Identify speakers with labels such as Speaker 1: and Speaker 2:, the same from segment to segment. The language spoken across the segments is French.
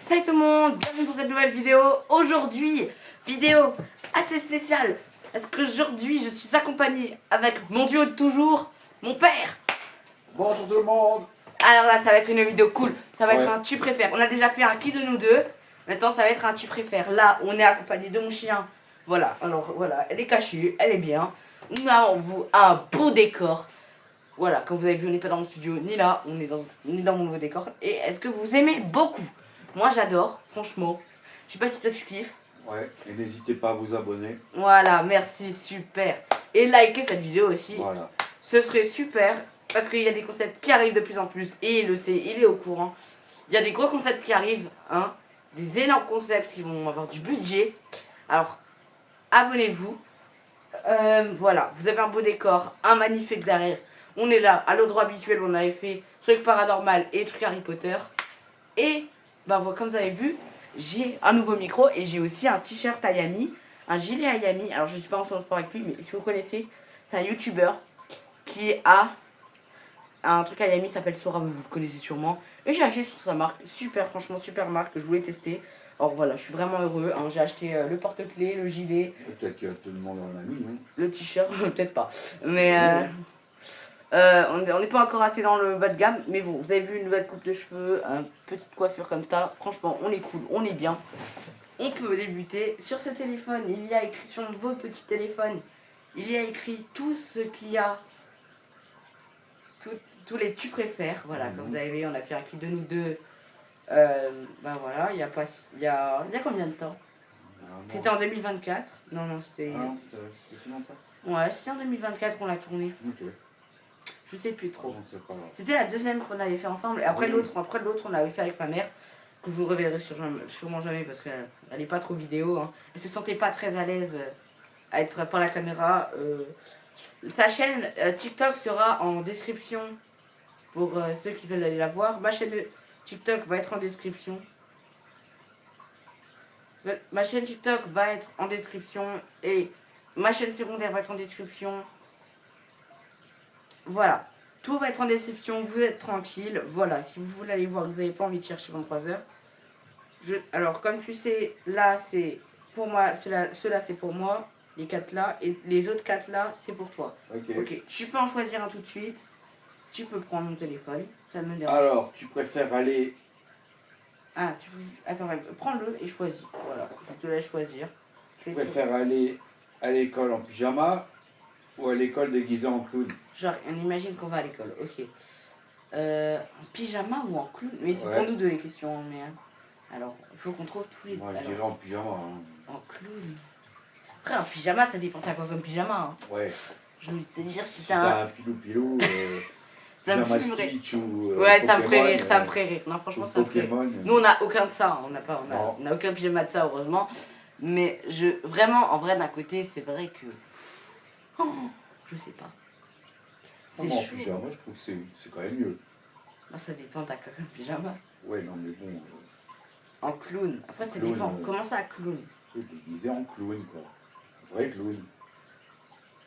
Speaker 1: Salut tout le monde, bienvenue pour cette nouvelle vidéo. Aujourd'hui, vidéo assez spéciale. Parce qu'aujourd'hui, je suis accompagné avec mon duo de toujours, mon père.
Speaker 2: Bonjour tout le monde.
Speaker 1: Alors là, ça va être une vidéo cool. Ça va être
Speaker 2: Ouais.
Speaker 1: un tu préfères. On a déjà fait un qui de nous deux. Maintenant, ça va être un tu préfères. Là, on est accompagné de mon chien. Voilà, alors voilà, elle est cachée, elle est bien. Nous avons un beau décor. Voilà, comme vous avez vu, on n'est pas dans mon studio, ni là, on est dans mon nouveau décor. Et est-ce que vous aimez beaucoup? Moi j'adore, franchement. Je sais pas si toi tu kiffes.
Speaker 2: Ouais, et n'hésitez pas à vous abonner.
Speaker 1: Voilà, merci, super. Et likez cette vidéo aussi.
Speaker 2: Voilà.
Speaker 1: Ce serait super, parce qu'il y a des concepts qui arrivent de plus en plus. Et il le sait, il est au courant. Il y a des gros concepts qui arrivent, hein. Des énormes concepts qui vont avoir du budget. Alors, abonnez-vous. Voilà, vous avez un beau décor, un magnifique derrière. On est là, à l'endroit habituel où on avait fait trucs paranormal et trucs Harry Potter. Et, bah voilà, comme vous avez vu, j'ai un nouveau micro et j'ai aussi un t-shirt Ayami, un gilet Ayami. Alors, je suis pas en sport avec lui, mais si vous connaissez, c'est un youtubeur qui a un truc Ayami, s'appelle Sora, vous le connaissez sûrement. Et j'ai acheté sur sa marque, super, franchement, super marque, je voulais tester. Alors voilà, je suis vraiment heureux, hein. J'ai acheté le porte-clés, le gilet,
Speaker 2: Peut-être qu'il va te demander un ami. Hein.
Speaker 1: le t-shirt, peut-être pas. Mais on n'est pas encore assez dans le bas de gamme. Mais bon, vous avez vu une nouvelle coupe de cheveux, une petite coiffure comme ça. Franchement, on est cool, on est bien. On peut débuter. Sur ce téléphone, il y a écrit, sur mon beau petit téléphone, il y a écrit tout ce qu'il y a. Tous les tu préfères. Voilà, comme vous avez vu, on a fait un clip de nous deux. Ben voilà, il y a combien de temps? C'était en 2024. Non, c'était.
Speaker 2: Ah non, c'était si longtemps.
Speaker 1: Ouais, c'était en 2024 qu'on l'a tourné.
Speaker 2: Ok.
Speaker 1: Je sais plus trop.
Speaker 2: Non, c'est pas grave.
Speaker 1: C'était la deuxième qu'on avait fait ensemble. Et après
Speaker 2: Oui.
Speaker 1: l'autre, on avait fait avec ma mère. Que vous reverrez sûrement jamais parce qu'elle n'est pas trop vidéo. Hein. Elle se sentait pas très à l'aise à être par la caméra. Ta chaîne TikTok sera en description pour ceux qui veulent aller la voir. Ma chaîne TikTok va être en description. Ma chaîne TikTok va être en description et ma chaîne secondaire va être en description. Voilà. Tout va être en description, vous êtes tranquille. Voilà, si vous voulez aller voir, vous n'avez pas envie de chercher 23 heures. Alors, comme tu sais, là, c'est pour moi, ceux-là, c'est pour moi, les 4 là, et les autres 4 là, c'est pour toi.
Speaker 2: Ok.
Speaker 1: Tu peux en choisir un tout de suite. Tu peux prendre mon téléphone, ça me dérange.
Speaker 2: Alors, tu préfères aller.
Speaker 1: Ah, attends, prends-le et choisis. Voilà, je te laisse choisir.
Speaker 2: Tu préfères aller à l'école en pyjama ou à l'école déguisé en clown?
Speaker 1: Genre, on imagine qu'on va à l'école, ok. En pyjama ou en clown? Mais c'est
Speaker 2: Ouais.
Speaker 1: pour nous deux les questions, mais... Alors, il faut qu'on trouve tous les...
Speaker 2: Moi, je
Speaker 1: alors,
Speaker 2: dirais en pyjama. Hein.
Speaker 1: en clown. Après, en pyjama, ça dépend t'as quoi comme pyjama. Hein.
Speaker 2: Ouais.
Speaker 1: J'ai envie de te dire si
Speaker 2: Si
Speaker 1: t'as
Speaker 2: t'as un pilou-pilou,
Speaker 1: ça me
Speaker 2: pyjama
Speaker 1: fumerait.
Speaker 2: Stitch ou.
Speaker 1: Ouais, ça me ferait
Speaker 2: Pokémon,
Speaker 1: rire, ça me ferait rire. Non, franchement,
Speaker 2: ou
Speaker 1: ça me ferait rire.
Speaker 2: Pokémon.
Speaker 1: Nous, on n'a aucun de ça. Hein.
Speaker 2: Non.
Speaker 1: On n'a aucun pyjama de ça, heureusement. Mais vraiment, en vrai, d'un côté, c'est vrai que... Oh, je sais pas. C'est
Speaker 2: En
Speaker 1: chaud.
Speaker 2: pyjama, je trouve que c'est quand même mieux.
Speaker 1: Bah, ça dépend, t'as quoi comme pyjama.
Speaker 2: Ouais, non, mais bon.
Speaker 1: En clown. Après, ça
Speaker 2: Clown,
Speaker 1: dépend. Comment ça, clown?
Speaker 2: Déguisé en clown, quoi. Vrai clown.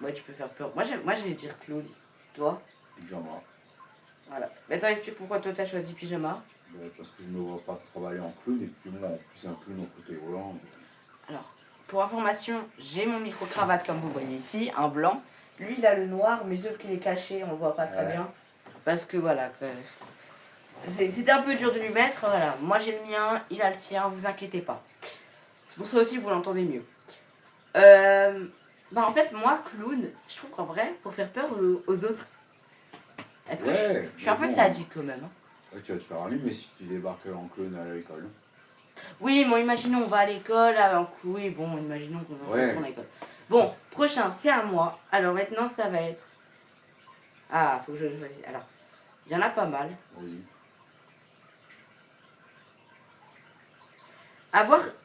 Speaker 1: Ouais, tu peux faire peur. Moi, je vais dire clown. Toi?
Speaker 2: Pyjama.
Speaker 1: Voilà. Mais attends, explique pourquoi toi, t'as choisi pyjama.
Speaker 2: Parce que je ne me vois pas travailler en clown, et puis moi, en plus, un clown en fauteuil roulant.
Speaker 1: Alors, pour information, j'ai mon micro-cravate, comme vous voyez ici, un blanc. Lui, il a le noir, mais sauf qu'il est caché, on le voit pas très bien. Parce que voilà, c'était un peu dur de lui mettre. Voilà, moi j'ai le mien, il a le sien, vous inquiétez pas. C'est pour ça aussi que vous l'entendez mieux. Bah en fait, moi, clown, je trouve qu'en vrai, pour faire peur aux autres, est-ce que je suis un peu sadique quand même. Hein.
Speaker 2: Ouais, tu vas te faire allumer si tu débarques en clown à l'école.
Speaker 1: Oui, bon, imaginons on va à l'école, oui, bon, imaginons qu'on retourne à l'école. Bon, prochain, c'est à moi. Alors maintenant, ça va être... Ah, faut que je choisisse. Alors, il y en a pas mal.
Speaker 2: Vas-y.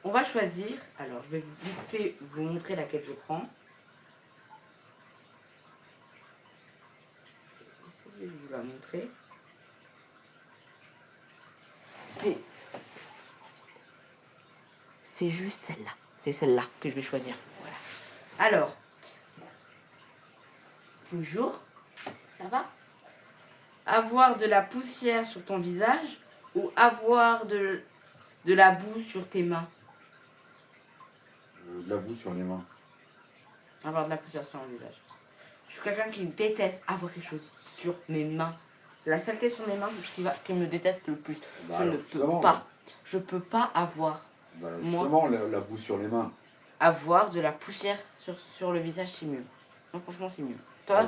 Speaker 1: On va choisir. Alors, je vais vite fait vous montrer laquelle je prends. Je vais vous la montrer. C'est juste celle-là. C'est celle-là que je vais choisir. Voilà. Alors, toujours, ça va? Avoir de la poussière sur ton visage ou avoir de la boue sur tes mains.
Speaker 2: De la boue sur les mains.
Speaker 1: Avoir de la poussière sur le visage. Je suis quelqu'un qui déteste avoir quelque chose sur mes mains. La saleté sur mes mains, c'est ce qui me déteste le plus.
Speaker 2: Bah,
Speaker 1: Je ne
Speaker 2: alors,
Speaker 1: peux
Speaker 2: justement,
Speaker 1: pas. Je peux pas
Speaker 2: Bah,
Speaker 1: Moi.
Speaker 2: justement, la boue sur les mains.
Speaker 1: avoir de la poussière sur le visage, c'est mieux. Non, franchement, c'est mieux. Toi,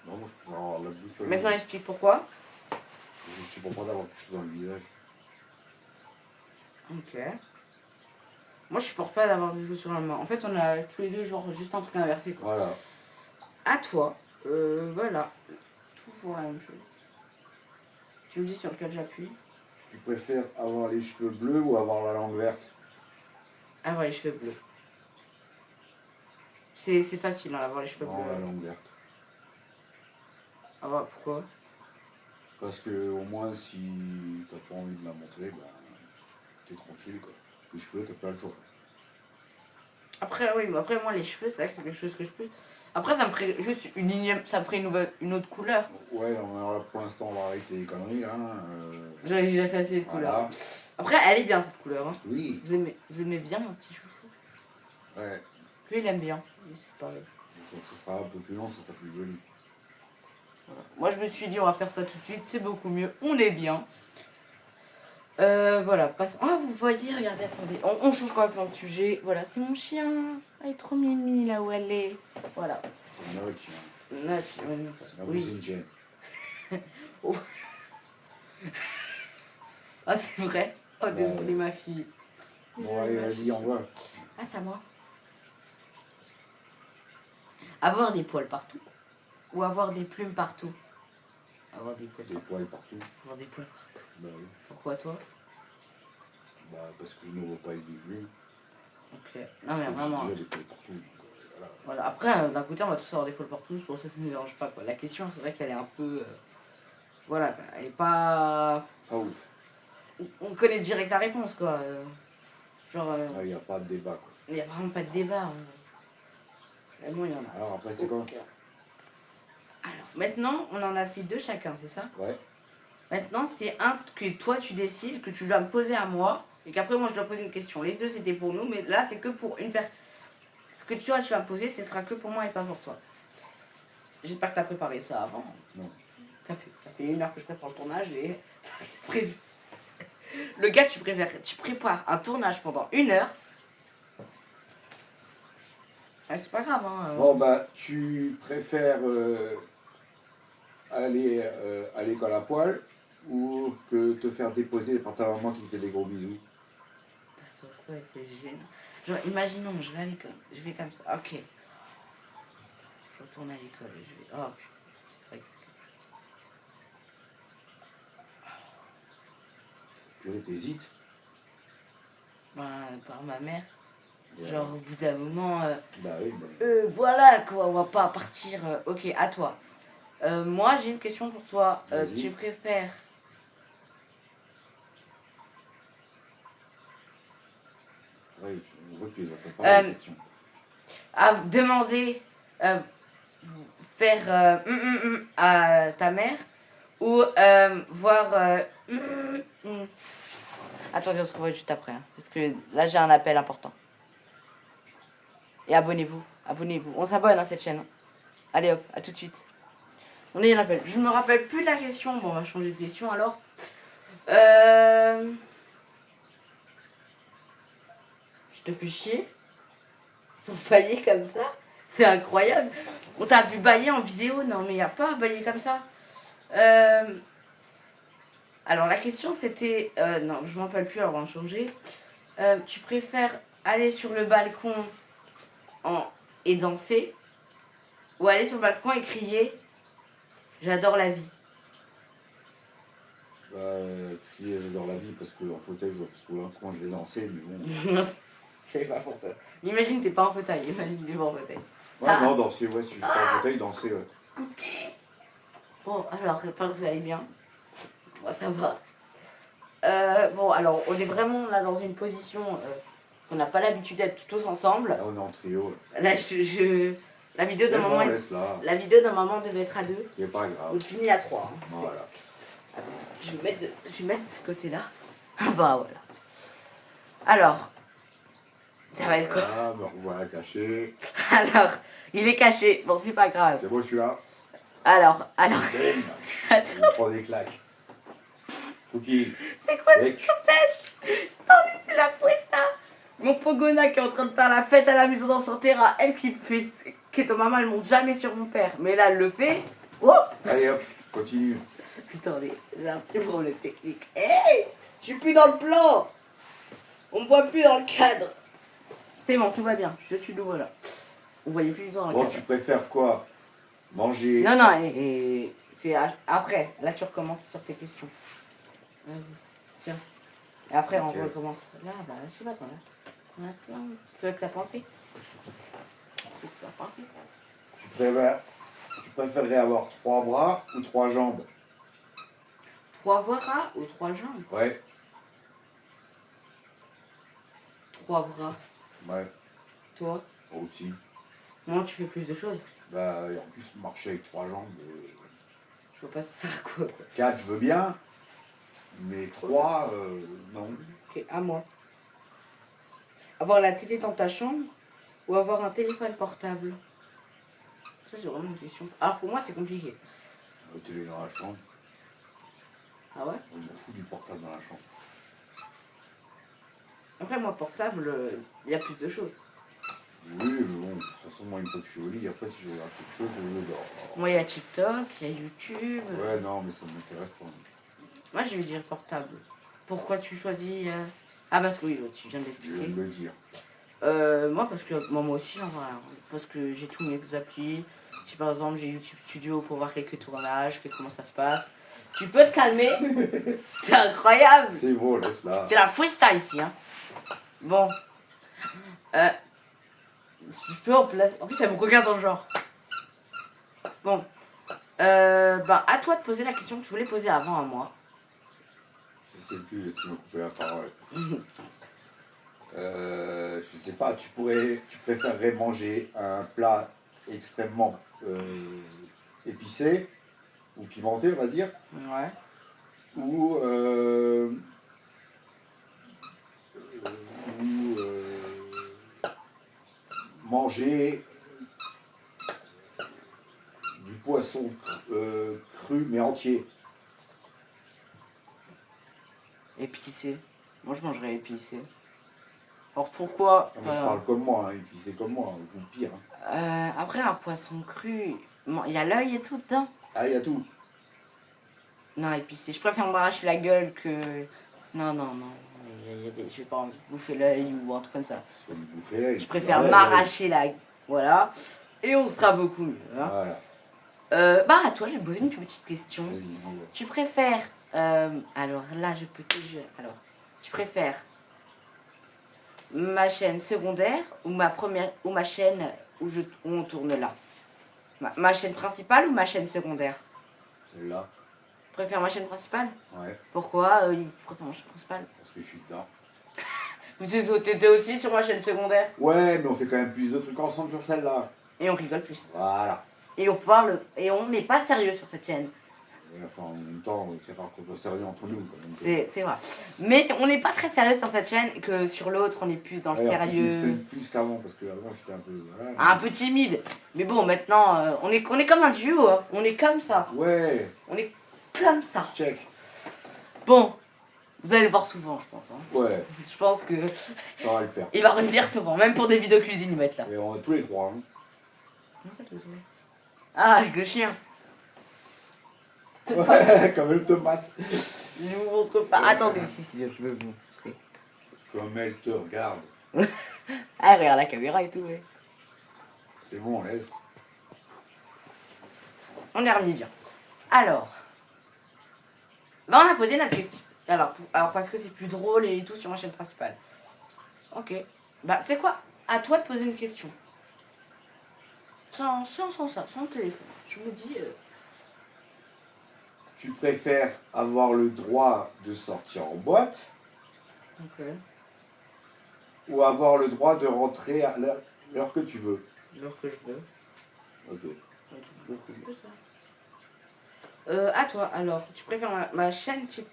Speaker 2: Non, moi je peux avoir la boue sur les
Speaker 1: maintenant
Speaker 2: mains.
Speaker 1: explique pourquoi.
Speaker 2: Je suis pas d'avoir quelque chose dans le visage.
Speaker 1: Ok. Moi, je supporte pas d'avoir des choses sur la main. En fait, on a tous les deux, genre, juste un truc inversé, quoi.
Speaker 2: Voilà.
Speaker 1: À toi, voilà. Toujours la même chose. Tu me dis sur lequel j'appuie.
Speaker 2: Tu préfères avoir les cheveux bleus ou avoir la langue verte?
Speaker 1: Avoir les cheveux bleus. C'est facile, hein, avoir les cheveux
Speaker 2: Non,
Speaker 1: bleus.
Speaker 2: la langue verte.
Speaker 1: Avoir, pourquoi?
Speaker 2: Parce que au moins, si t'as pas envie de la montrer, ben, t'es tranquille, quoi. Les cheveux, t'as pas le choix.
Speaker 1: Après, oui, mais après, moi, les cheveux, c'est vrai que c'est quelque chose que je peux. Après, ça me ferait juste une ligne, ça me ferait une autre couleur.
Speaker 2: Ouais, non, mais alors là, pour l'instant, on va arrêter les conneries, là.
Speaker 1: J'avais déjà fait assez de couleurs.
Speaker 2: Voilà.
Speaker 1: Après, elle est bien, cette couleur. Hein.
Speaker 2: Oui.
Speaker 1: Vous aimez bien mon petit chouchou?
Speaker 2: Ouais.
Speaker 1: Lui, il aime bien. Mais c'est pareil.
Speaker 2: Donc, ce sera un peu plus long, ça sera plus joli.
Speaker 1: Voilà. Moi, je me suis dit, on va faire ça tout de suite. C'est beaucoup mieux. On est bien. Voilà. Passe... Ah, vous voyez, regardez, attendez. On change complètement de sujet. Voilà, c'est mon chien. Elle est trop mimi, là où elle est. Voilà.
Speaker 2: Note,
Speaker 1: Là, tu... ouais, non, ça-
Speaker 2: la
Speaker 1: oui.
Speaker 2: bousine.
Speaker 1: Oh. Ah, c'est vrai. Oh, désolé, ma fille.
Speaker 2: Bon, allez, vas-y, envoie.
Speaker 1: Ah, c'est à moi. Avoir des poils partout ou avoir des plumes partout? Avoir des poils
Speaker 2: Des
Speaker 1: partout.
Speaker 2: poils partout.
Speaker 1: Avoir des poils partout.
Speaker 2: Bah oui.
Speaker 1: Pourquoi toi?
Speaker 2: Bah, parce que je ne vois pas avec des vues.
Speaker 1: Ok. Non mais vraiment.
Speaker 2: J'ai des poils partout. Donc, voilà.
Speaker 1: Voilà. Après, d'un côté, on va tous avoir des poils partout, c'est pour ça que ça ne me dérange pas. Quoi. La question, c'est vrai qu'elle est un peu. Voilà, elle est pas.
Speaker 2: Pas ouf.
Speaker 1: On connaît direct la réponse, quoi. Genre.
Speaker 2: Il n'y a pas de débat, quoi.
Speaker 1: Il n'y a vraiment pas de débat. Mais bon, il y en a.
Speaker 2: Alors, après, c'est quoi?
Speaker 1: Alors, maintenant, on en a fait deux chacun, c'est ça?
Speaker 2: Ouais.
Speaker 1: Maintenant, c'est un que toi tu décides, que tu dois me poser à moi, et qu'après moi je dois poser une question. Les deux c'était pour nous, mais là c'est que pour une personne. Ce que tu vas me poser, ce sera que pour moi et pas pour toi. J'espère que tu as préparé ça avant.
Speaker 2: Non.
Speaker 1: Ça fait 1 heure que je prépare le tournage et t'as prévu. Le gars, tu prépares un tournage pendant 1 heure. Ah, c'est pas grave, hein.
Speaker 2: Bon, bah, tu préfères aller à l'école à poil ou que te faire déposer par ta maman qui te fait des gros bisous?
Speaker 1: Ça, c'est gênant. Genre, imaginons, je vais à l'école, je vais comme ça, ok. Je retourne à l'école et je vais. Oh putain.
Speaker 2: Purée, t'hésites?
Speaker 1: Ben, par ma mère.
Speaker 2: Ouais.
Speaker 1: Genre, au bout d'un moment.
Speaker 2: Bah oui, bah.
Speaker 1: Voilà quoi, on va pas partir. Ok, à toi. Moi, j'ai une question pour toi.
Speaker 2: Vas-y.
Speaker 1: Tu préfères.
Speaker 2: Ouais, je vois que tu les as préparées, les questions.
Speaker 1: À demander. Faire. À ta mère. Ou voir. Attendez, on se revoit juste après. Hein, parce que là, j'ai un appel important. Et abonnez-vous. Abonnez-vous. On s'abonne à cette chaîne. Hein. Allez hop, à tout de suite. On est un appel. Je ne me rappelle plus de la question. Bon, on va changer de question alors. Je te fais chier pour bailler comme ça. C'est incroyable. On t'a vu bailler en vidéo. Non, mais il n'y a pas à bailler comme ça. Alors, la question c'était. Non, je ne m'en rappelle plus, alors on va changer. Tu préfères aller sur le balcon et danser ou aller sur le balcon et crier j'adore la vie?
Speaker 2: Bah, crier dans la vie parce qu'en fauteuil, je vois plus trop comment je vais danser, mais bon.
Speaker 1: Je sais pas pour toi. Imagine que t'es pas en fauteuil, imagine que t'es pas en fauteuil.
Speaker 2: Ouais, non, danser, ouais, si je suis pas en fauteuil, danser, ouais.
Speaker 1: Bon, alors, j'espère que vous allez bien. Moi, ça va. Bon, alors, on est vraiment là dans une position qu'on n'a pas l'habitude d'être tous ensemble.
Speaker 2: Là, on est en trio.
Speaker 1: Là, la vidéo d'un moment, la vidéo d'un moment devait être à 2.
Speaker 2: C'est pas grave.
Speaker 1: On finit à 3. Hein.
Speaker 2: Voilà.
Speaker 1: Attends, je vais mettre de ce côté-là. Ah bah voilà. Alors, ça va être quoi?
Speaker 2: Ah, me revoilà caché.
Speaker 1: Alors, il est caché. Bon, c'est pas grave.
Speaker 2: C'est bon, je suis là.
Speaker 1: Alors.
Speaker 2: Bam.
Speaker 1: Attends,
Speaker 2: Je prends des claques. Cookie.
Speaker 1: c'est quoi ce
Speaker 2: Mec.
Speaker 1: fête? Non, mais c'est la fiesta. Mon Pogona qui est en train de faire la fête à la maison dans son terrain. Elle qui fait. Qui maman, elle monte jamais sur mon père. Mais là, elle le fait. Oh!
Speaker 2: Allez hop, continue.
Speaker 1: Attendez, j'ai un petit problème technique. Hé! Je suis plus dans le plan! On me voit plus dans le cadre. C'est bon, tout va bien. Je suis nouveau là. Vous voyez plus dans le
Speaker 2: Bon,
Speaker 1: cadre.
Speaker 2: tu préfères quoi? Manger.
Speaker 1: Non, non, et c'est après. Là, tu recommences sur tes questions. Vas-y, tiens. Et après,
Speaker 2: Ok.
Speaker 1: on recommence. Là, bah, je sais pas, toi, là. On a plein. C'est vrai que t'as pas fait. C'est que t'as pas fait.
Speaker 2: Tu préférerais avoir 3 bras ou 3 jambes?
Speaker 1: 3 bras ou 3 jambes?
Speaker 2: Ouais.
Speaker 1: 3 bras.
Speaker 2: Ouais.
Speaker 1: Toi?
Speaker 2: Moi aussi.
Speaker 1: Moi, tu fais plus de choses.
Speaker 2: Bah, et en plus, marcher avec 3 jambes.
Speaker 1: Je vois pas ça à quoi.
Speaker 2: 4, je veux bien. Mais 3, non.
Speaker 1: Ok, à moi. Avoir la télé dans ta chambre ou avoir un téléphone portable? Ça, c'est vraiment une question. Alors, pour moi, c'est compliqué.
Speaker 2: La télé dans la chambre.
Speaker 1: Ah ouais?
Speaker 2: On m'en fout du portable dans la chambre.
Speaker 1: Après, moi, portable, il y a plus de choses.
Speaker 2: Oui, mais bon, de toute façon, moi, une fois que je suis au lit, après, si je regarde quelque chose, je dors.
Speaker 1: Moi, il y a TikTok, il y a YouTube.
Speaker 2: Ouais, non, mais ça ne m'intéresse pas.
Speaker 1: Moi, je vais dire portable. Pourquoi tu choisis Ah, parce que oui, tu viens de
Speaker 2: Je viens
Speaker 1: l'expliquer.
Speaker 2: de le dire.
Speaker 1: Moi, parce que moi aussi, en vrai, parce que j'ai tous mes applis. Si par exemple j'ai YouTube Studio pour voir quelques tournages, comment ça se passe. Tu peux te calmer. C'est incroyable.
Speaker 2: C'est bon, laisse-la.
Speaker 1: C'est la freestyle ici, hein. Bon. Je peux en place. En plus, ça me regarde dans le genre. Bon. Bah, à toi de poser la question que tu voulais poser avant à moi.
Speaker 2: Je sais plus, tu m'as coupé la parole. Je sais pas, tu préférerais manger un plat extrêmement épicé ou pimenté, on va dire,
Speaker 1: Ouais.
Speaker 2: ou, manger du poisson cru mais entier.
Speaker 1: Épicé. Moi, je mangerais épicé. Alors pourquoi
Speaker 2: Ah, mais je parle comme moi, hein, épicé comme moi, ou pire. Hein.
Speaker 1: Après, un poisson cru, il y a l'œil et tout dedans.
Speaker 2: Ah, il y a tout.
Speaker 1: Non, épicé. Je préfère m'arracher la gueule que. Non, non, non. J'ai pas envie de bouffer l'œil ou un truc comme ça.
Speaker 2: C'est comme bouffer l'œil.
Speaker 1: Je préfère
Speaker 2: Ouais,
Speaker 1: m'arracher la. Voilà. Et on sera beaucoup mieux. Hein.
Speaker 2: Voilà.
Speaker 1: Bah, à toi, je vais te poser une petite question.
Speaker 2: Vas-y, envoie.
Speaker 1: Tu préfères. Alors là, je peux te. Alors, tu préfères ma chaîne secondaire ou ma chaîne où on tourne là? Ma chaîne principale ou ma chaîne secondaire?
Speaker 2: Celle-là.
Speaker 1: Tu préfères ma chaîne principale?
Speaker 2: Ouais,
Speaker 1: Pourquoi tu préfères ma chaîne principale?
Speaker 2: parce que je suis dedans.
Speaker 1: T'étais aussi sur ma chaîne secondaire?
Speaker 2: Ouais, mais on fait quand même plus de trucs ensemble sur celle-là.
Speaker 1: Et on rigole plus.
Speaker 2: Voilà.
Speaker 1: Et on parle. Et on n'est pas sérieux sur cette chaîne.
Speaker 2: Et enfin, en même temps, c'est rare qu'on soit sérieux entre nous. Quand même.
Speaker 1: C'est vrai. Mais on n'est pas très sérieux sur cette chaîne que sur l'autre, on est plus dans le
Speaker 2: Ouais, en plus, je
Speaker 1: sérieux.
Speaker 2: m'exprime plus qu'avant, parce qu'avant, j'étais un peu... Voilà,
Speaker 1: Un peu timide. Mais bon, maintenant, on est comme un duo. Hein. On est comme ça.
Speaker 2: Ouais,
Speaker 1: On est comme ça.
Speaker 2: check.
Speaker 1: Bon, vous allez le voir souvent, je pense. Hein.
Speaker 2: Ouais,
Speaker 1: Je pense que
Speaker 2: ça va le faire.
Speaker 1: il va revenir souvent, même pour des vidéos cuisine, ils mettent là.
Speaker 2: Et on a tous les trois. Hein.
Speaker 1: Comment ça, te le trouver? Ah, avec le chien.
Speaker 2: Ouais, comme une tomate.
Speaker 1: Je vous montre pas. Attendez, si, je veux vous montrer.
Speaker 2: Comme elle te regarde.
Speaker 1: Ah, regarde la caméra et tout, ouais.
Speaker 2: C'est bon, on laisse.
Speaker 1: On est remis bien. Alors, bah on a posé notre question. Alors parce que c'est plus drôle et tout sur ma chaîne principale. Ok. Bah, tu sais quoi? À toi de poser une question. Sans ça, sans téléphone. Je me dis...
Speaker 2: Tu préfères avoir le droit de sortir en boîte
Speaker 1: Ok.
Speaker 2: ou avoir le droit de rentrer à l'heure que tu veux?
Speaker 1: L'heure que je veux.
Speaker 2: Ok.
Speaker 1: Beaucoup mieux ça. À toi, alors, tu préfères ma chaîne